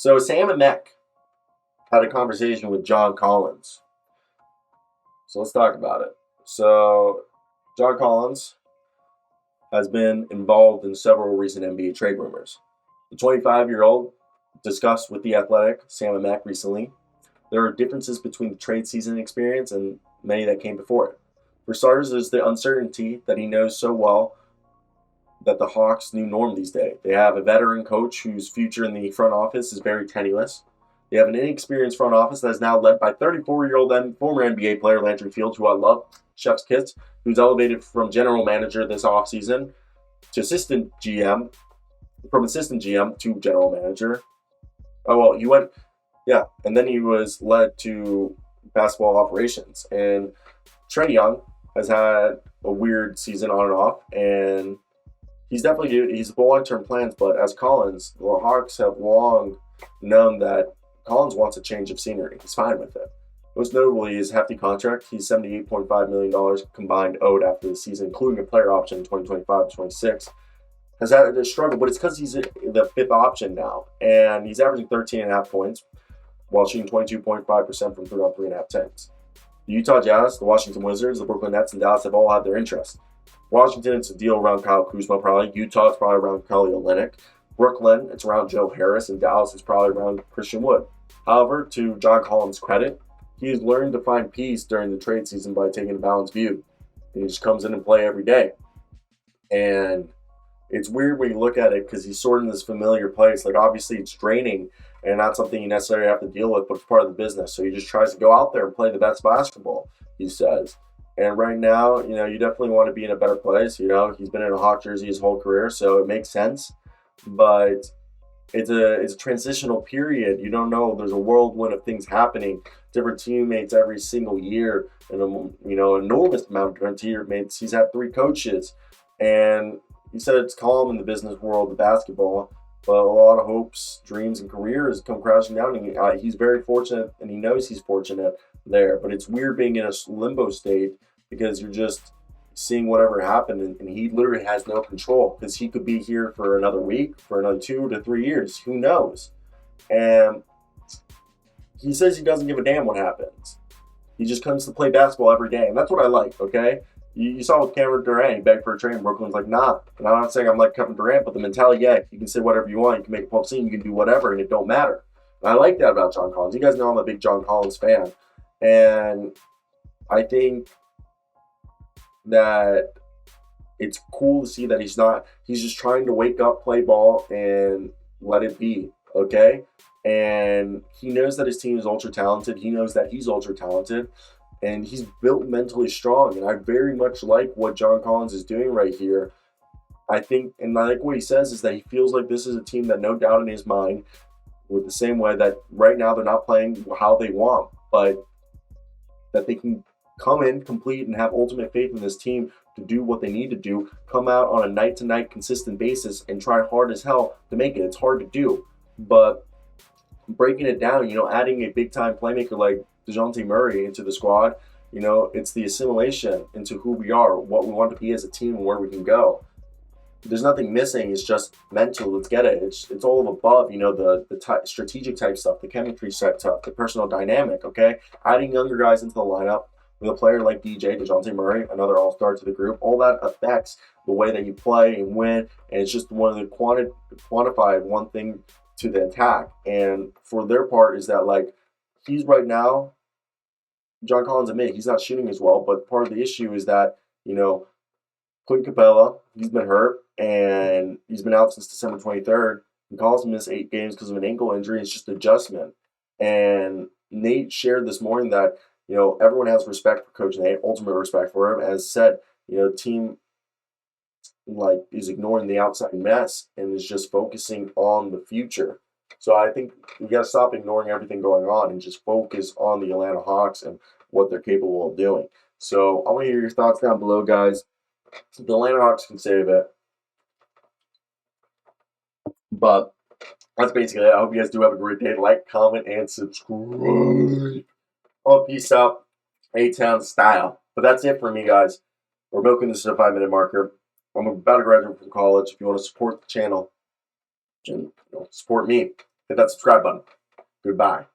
So Sam Amick had a conversation with John Collins. So let's talk about it. So John Collins has been involved in several recent NBA trade rumors. The 25-year-old discussed with The Athletic, Sam Amick, recently. There are differences between the trade season experience and many that came before it. For starters, there's the uncertainty that he knows so well that the Hawks' new norm these days. They have a veteran coach whose future in the front office is very tenuous. They have an inexperienced front office that is now led by 34-year-old former NBA player Landry Fields, who I love, chef's kiss, who's elevated from general manager this offseason to assistant GM, from assistant GM to general manager. He went, and then he was led to basketball operations. And Trae Young has had a weird season on and off, and he's long-term plans, but as Collins, the Hawks have long known that Collins wants a change of scenery. He's fine with it. Most notably, his hefty contract. He's $78.5 million combined owed after the season, including a player option in 2025-26. Has had a struggle, but it's because he's the fifth option now, and he's averaging 13.5 points while shooting 22.5% from 3-on-3.5 attempts. The Utah Jazz, the Washington Wizards, the Brooklyn Nets, and Dallas have all had their interest. Washington, it's a deal around Kyle Kuzma probably. Utah, it's probably around Kelly Olynyk. Brooklyn, it's around Joe Harris. And Dallas is probably around Christian Wood. However, to John Collins' credit, he has learned to find peace during the trade season by taking a balanced view. He just comes in and play every day. And it's weird when you look at it because he's sort of in this familiar place. Like, obviously, it's draining and not something you necessarily have to deal with, but it's part of the business. So he just tries to go out there and play the best basketball, he says. And right now, you definitely want to be in a better place. He's been in a Hawk jersey his whole career, so it makes sense. But it's a transitional period. You don't know. There's a whirlwind of things happening. Different teammates every single year, and enormous amount of teammates. He's had 3 coaches, and he said it's calm in the business world of basketball, but a lot of hopes, dreams, and careers come crashing down. And he's very fortunate, and he knows he's fortunate there. But it's weird being in a limbo state because you're just seeing whatever happened, and he literally has no control because he could be here for another week, for another 2 to 3 years. Who knows? And he says he doesn't give a damn what happens. He just comes to play basketball every day, and that's what I like, okay? You saw with Kevin Durant, he begged for a trade, and Brooklyn's like, nah. And I'm not saying I'm like Kevin Durant, but the mentality, you can say whatever you want, you can make a pop scene, you can do whatever, and it don't matter. And I like that about John Collins. You guys know I'm a big John Collins fan. And I think that it's cool to see that he's just trying to wake up, play ball, and let it be, okay? And he knows that his team is ultra talented. He knows that he's ultra talented, and he's built mentally strong. And I very much like what John Collins is doing right here. I think, and I like what he says, is that he feels like this is a team that no doubt in his mind, with the same way that right now they're not playing how they want, but that they can come in, complete, and have ultimate faith in this team to do what they need to do, come out on a night-to-night consistent basis and try hard as hell to make it. It's hard to do, but breaking it down, adding a big-time playmaker like DeJounte Murray into the squad, it's the assimilation into who we are, what we want to be as a team, and where we can go. There's nothing missing. It's just mental. Let's get it. It's all above, the strategic type stuff, the chemistry type stuff, the personal dynamic, okay? Adding younger guys into the lineup with a player like DeJounte Murray, another all-star to the group, all that affects the way that you play and win, and it's just one of the quantified one thing to the attack. And for their part is that, he's right now, John Collins admitted he's not shooting as well, but part of the issue is that, Clint Capella, he's been hurt, and he's been out since December 23rd. And Collins missed 8 games because of an ankle injury. It's just adjustment. And Nate shared this morning that, everyone has respect for Coach Nate, ultimate respect for him. As said, team is ignoring the outside mess and is just focusing on the future. So I think we got to stop ignoring everything going on and just focus on the Atlanta Hawks and what they're capable of doing. So I want to hear your thoughts down below, guys. The Atlanta Hawks can save it. But that's basically it. I hope you guys do have a great day. Like, comment, and subscribe. Oh, peace out. A-Town style. But that's it for me, guys. We're milking this to a 5-minute marker. I'm about to graduate from college. If you want to support the channel, support me. hit that subscribe button. Goodbye.